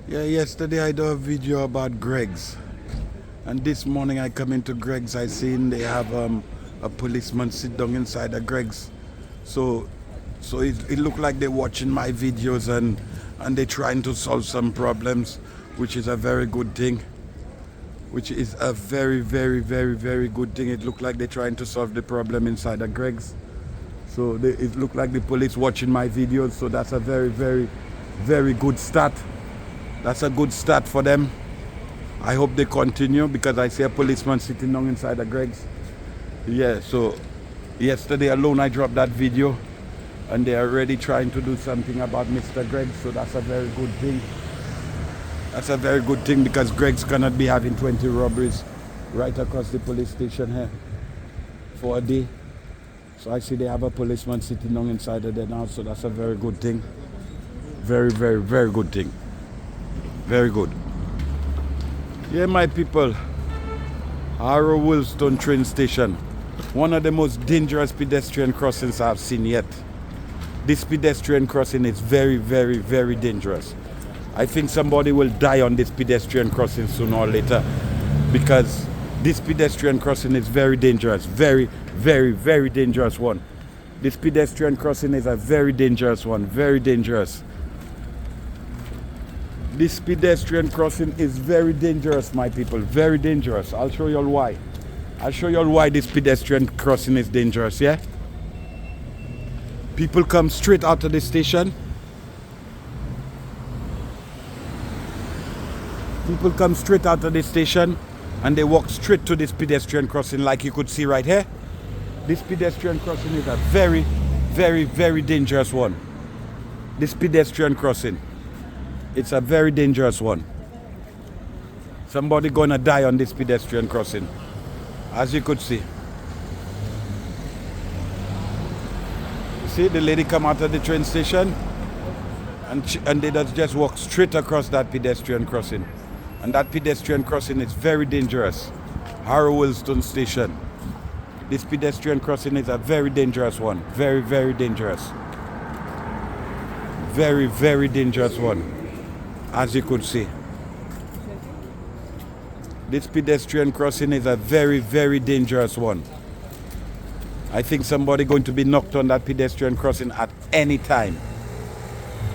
Yeah, yesterday I did a video about Greg's, and this morning I come into Greg's. I seen they have a policeman sit down inside a Greg's, so it looked like they're watching my videos and they're trying to solve some problems, which is a very good thing. Which is a very good thing. It looked like they're trying to solve the problem inside a Greg's. So it looked like the police watching my videos. So that's a very good start. That's a good start for them. I hope they continue because I see a policeman sitting down inside the Greg's. Yeah, so yesterday alone I dropped that video and they are already trying to do something about Mr. Greg's. So that's a very good thing. That's a very good thing because Greg's cannot be having 20 robberies right across the police station here for a day. So I see they have a policeman sitting down inside of there now. So that's a very good thing. Very good thing. Very good. Yeah, my people. Harrow Woolstone train station. One of the most dangerous pedestrian crossings I've seen yet. This pedestrian crossing is very dangerous. I think somebody will die on this pedestrian crossing sooner or later because this pedestrian crossing is very dangerous. Very dangerous one. This pedestrian crossing is a very dangerous one. Very dangerous. This pedestrian crossing is very dangerous, my people. Very dangerous. I'll show you all why. I'll show you all why this pedestrian crossing is dangerous, yeah? People come straight out of the station. People come straight out of the station and they walk straight to this pedestrian crossing like you could see right here. This pedestrian crossing is a very dangerous one. This pedestrian crossing. It's a very dangerous one. Somebody gonna die on this pedestrian crossing, as you could see. See, the lady come out of the train station and they just walk straight across that pedestrian crossing. And that pedestrian crossing is very dangerous. Harrow Woolstone station. This pedestrian crossing is a very dangerous one. Very dangerous. Very dangerous one. As you could see. This pedestrian crossing is a very dangerous one. I think somebody going to be knocked on that pedestrian crossing at any time.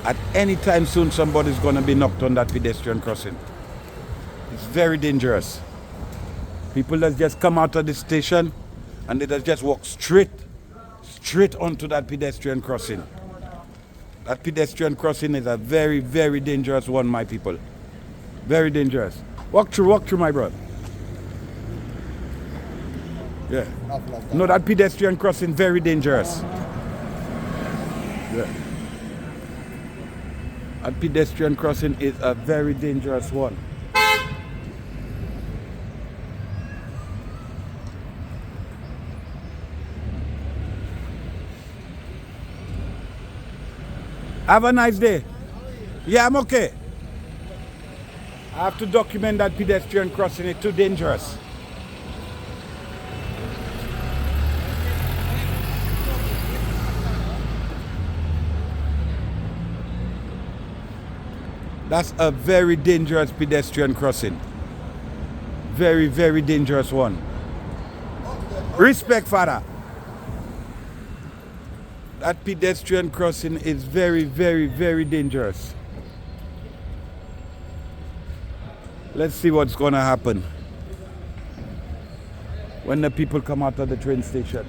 At any time soon somebody's going to be knocked on that pedestrian crossing. It's very dangerous. People that just come out of the station and they just walk straight onto that pedestrian crossing. That pedestrian crossing is a very dangerous one, my people. Very dangerous. Walk through, my brother. Yeah. No, that pedestrian crossing very dangerous. Yeah. That pedestrian crossing is a very dangerous one. Have a nice day. Yeah, I'm okay. I have to document that pedestrian crossing. It's too dangerous. That's a very dangerous pedestrian crossing. Very dangerous one. Respect, father. That pedestrian crossing is very dangerous. Let's see what's going to happen when the people come out of the train station.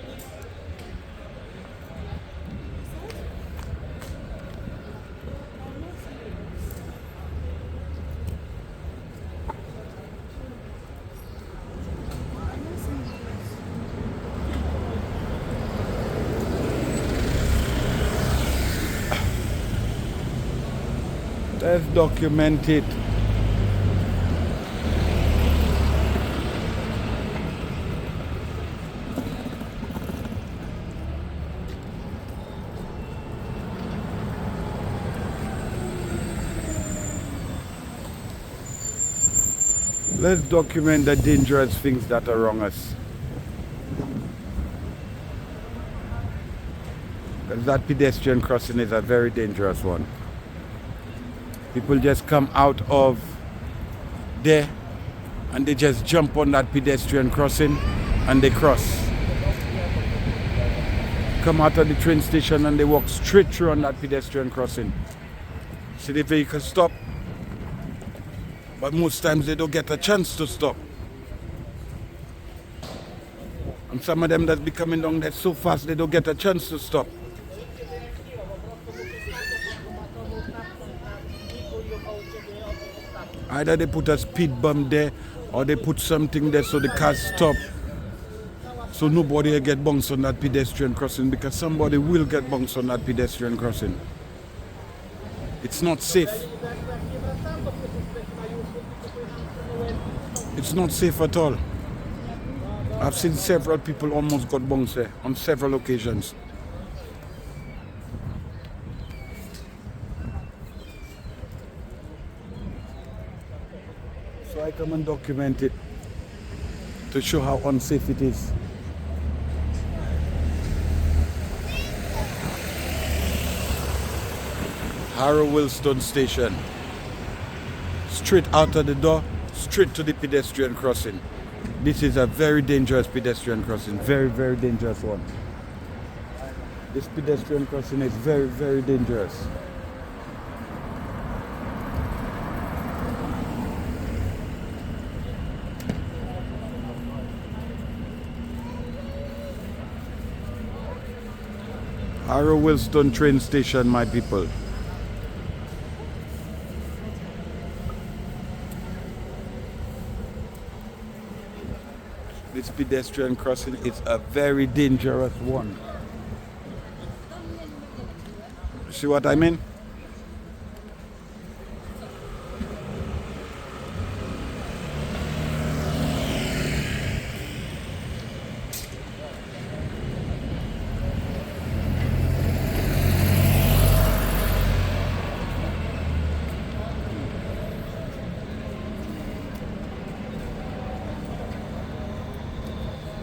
Let's document it. Let's document the dangerous things that are wrong us. Because that pedestrian crossing is a very dangerous one. People just come out of there and they just jump on that pedestrian crossing and they cross. Come out of the train station and they walk straight through on that pedestrian crossing. See the vehicle stop, but most times they don't get a chance to stop. And some of them that be coming down there so fast they don't get a chance to stop. Either they put a speed bump there or they put something there so the cars stop. So nobody will get bounced on that pedestrian crossing, because somebody will get bounced on that pedestrian crossing. It's not safe. It's not safe at all. I've seen several people almost got bounced there on several occasions. So I come and document it to show how unsafe it is. Harrow Willstone Station. Straight out of the door, straight to the pedestrian crossing. This is a very dangerous pedestrian crossing. Very, very dangerous one. This pedestrian crossing is very, very dangerous. Harrow Willstone train station, my people. This pedestrian crossing is a very dangerous one. See what I mean?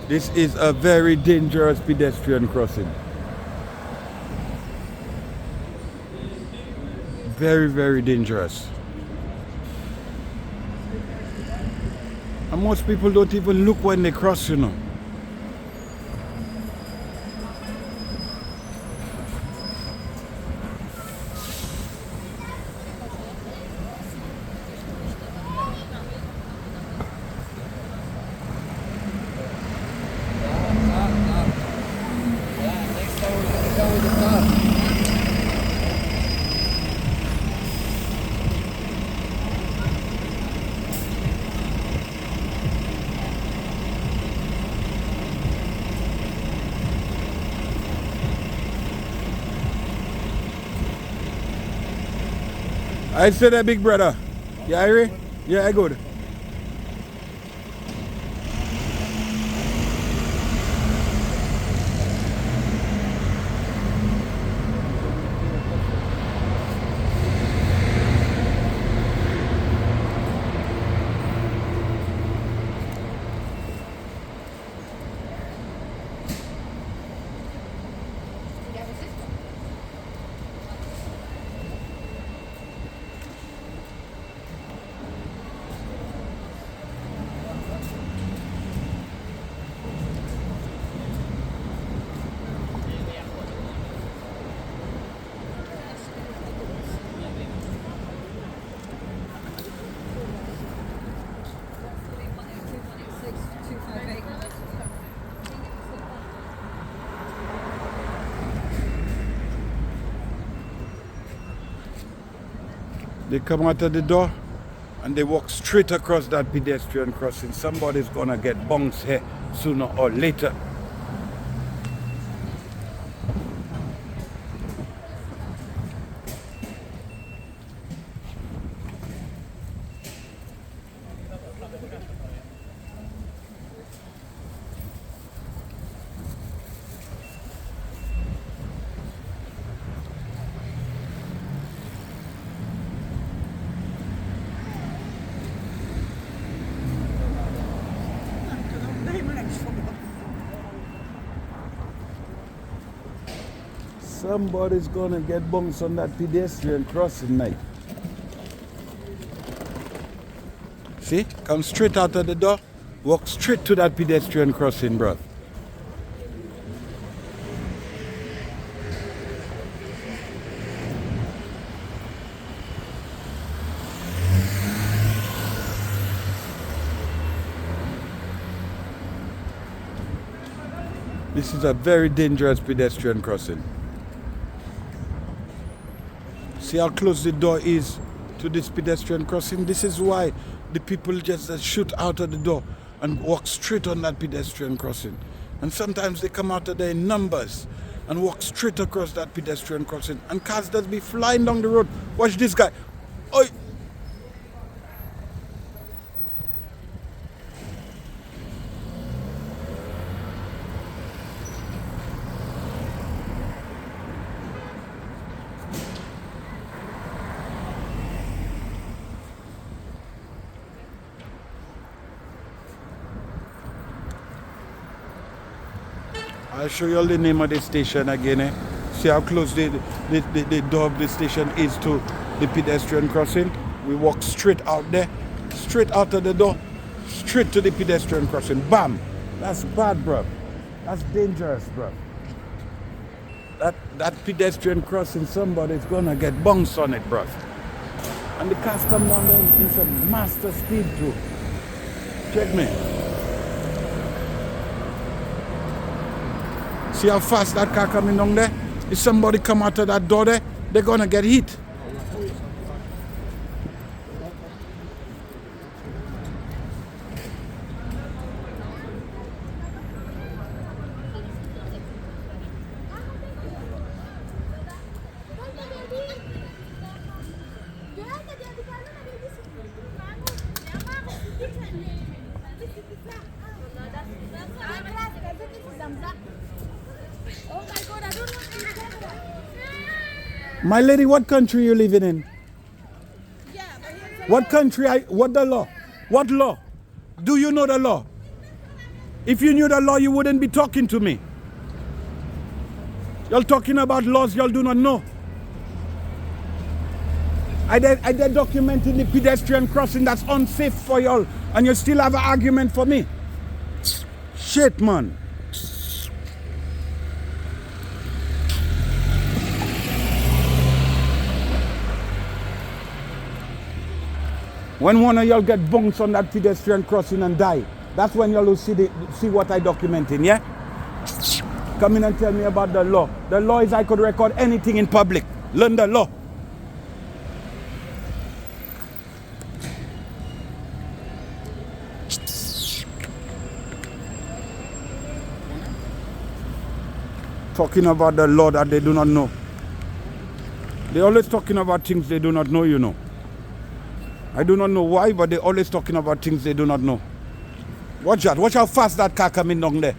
This is a very dangerous pedestrian crossing. Very, very dangerous. And most people don't even look when they cross, you know. I said that, big brother. You hear? Yeah, I good. They come out of the door and they walk straight across that pedestrian crossing. Somebody's gonna get bounced here sooner or later. Somebody's gonna get bounced on that pedestrian crossing, mate. See? Come straight out of the door. Walk straight to that pedestrian crossing, bro. This is a very dangerous pedestrian crossing. See how close the door is to this pedestrian crossing? This is why the people just shoot out of the door and walk straight on that pedestrian crossing. And sometimes they come out of there in numbers and walk straight across that pedestrian crossing. And cars just be flying down the road. Watch this guy. Oi! I'll show you all the name of the station again. See how close the door of the station is to the pedestrian crossing. We walk straight out there, straight out of the door, straight to the pedestrian crossing. Bam! That's bad, bro. That's dangerous, bro. That pedestrian crossing, somebody's gonna get bounced on it, bro. And the cars come down there in some master speed too. Check me. See how fast that car coming down there? If somebody come out of that door there, they're gonna get hit. My lady, what country you living in? What country? What the law? What law? Do you know the law? If you knew the law, you wouldn't be talking to me. You're talking about laws y'all do not know. I did documenting the pedestrian crossing that's unsafe for y'all, and you still have an argument for me. Shit, man. When one of y'all get bounced on that pedestrian crossing and die, that's when y'all will see what I documenting, yeah? Come in and tell me about the law. The law is I could record anything in public. Learn the law. Talking about the law that they do not know. They're always talking about things they do not know, you know. I do not know why, but they're always talking about things they do not know. Watch that. Watch how fast that car coming down there.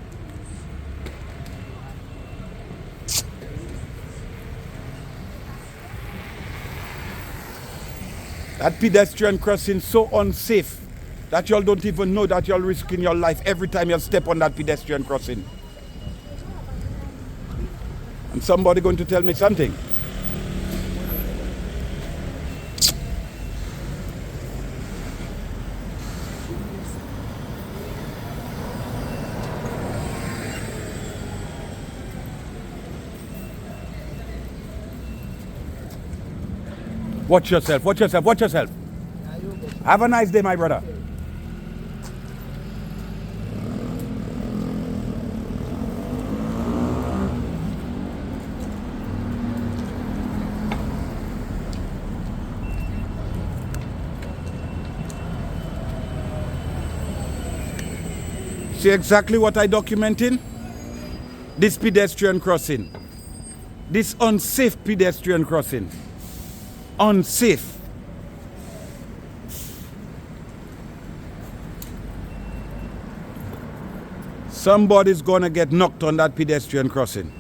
That pedestrian crossing so unsafe that y'all don't even know that y'all risking your life every time you step on that pedestrian crossing. And somebody going to tell me something. Watch yourself, watch yourself, watch yourself. Have a nice day, my brother. See exactly what I documenting? This pedestrian crossing. This unsafe pedestrian crossing. Unsafe. Somebody's gonna get knocked on that pedestrian crossing.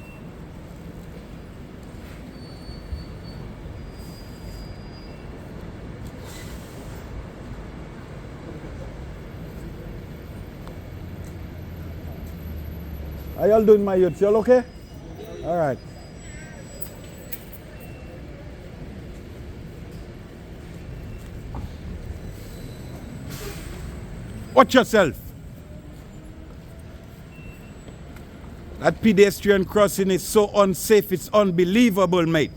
How y'all doing, my youths? Y'all okay? All right. Watch yourself. That pedestrian crossing is so unsafe, it's unbelievable, mate.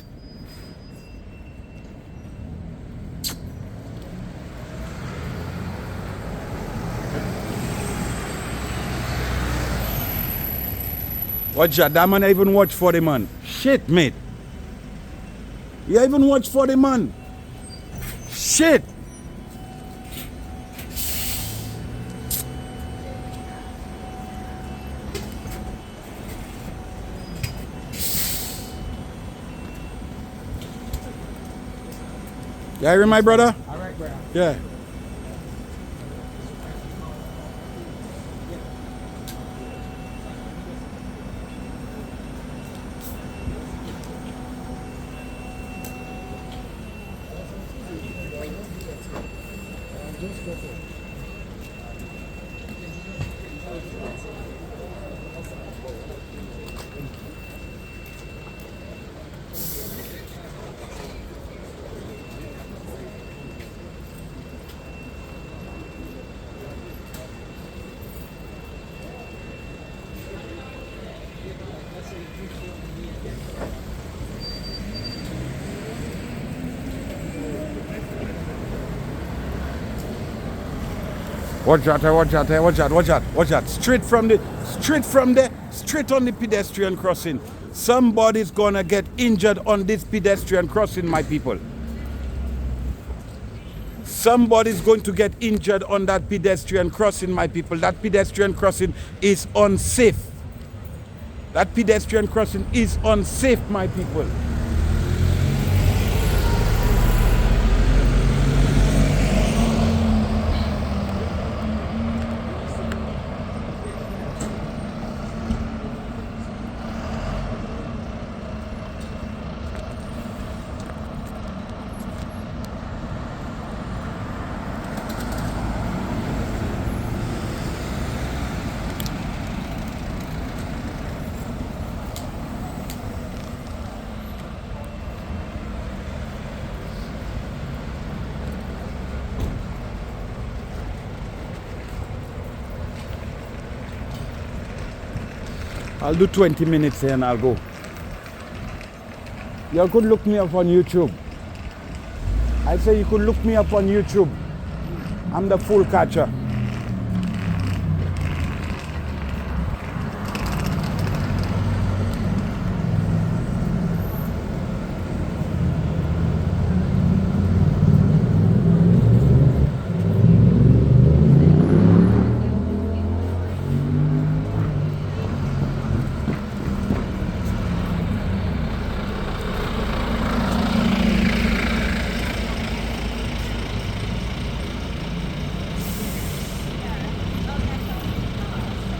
Watch that, that man even watch for the man. Shit, mate. You even watch for the man. Shit. You hear my brother? All right, brother. Yeah. Watch out, watch out, watch out, watch out, watch out. Straight on the pedestrian crossing. Somebody's gonna get injured on this pedestrian crossing, my people. Somebody's going to get injured on that pedestrian crossing, my people. That pedestrian crossing is unsafe. That pedestrian crossing is unsafe, my people. I'll do 20 minutes here and I'll go. You could look me up on YouTube. I say you could look me up on YouTube. I'm the Fool Catcher.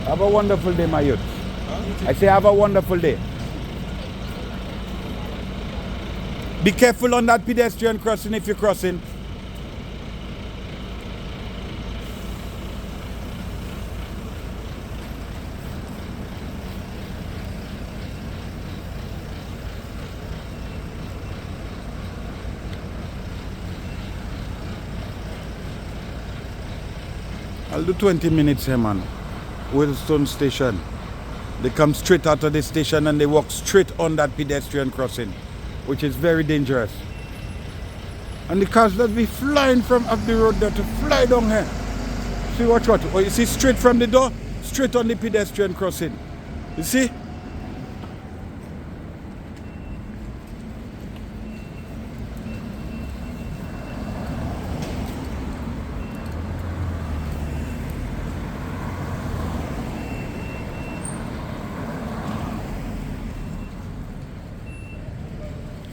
Have a wonderful day, my youth. I say have a wonderful day. Be careful on that pedestrian crossing if you're crossing. I'll do 20 minutes here, man. Wilson Station. They come straight out of the station and they walk straight on that pedestrian crossing, which is very dangerous. And the cars that be flying from up the road there to fly down here. See what? Oh, you see straight from the door, straight on the pedestrian crossing. You see?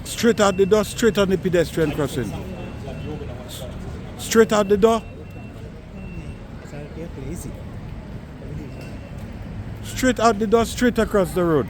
Straight out the door, straight on the pedestrian crossing. Straight out the door. Straight out the door, straight across the road.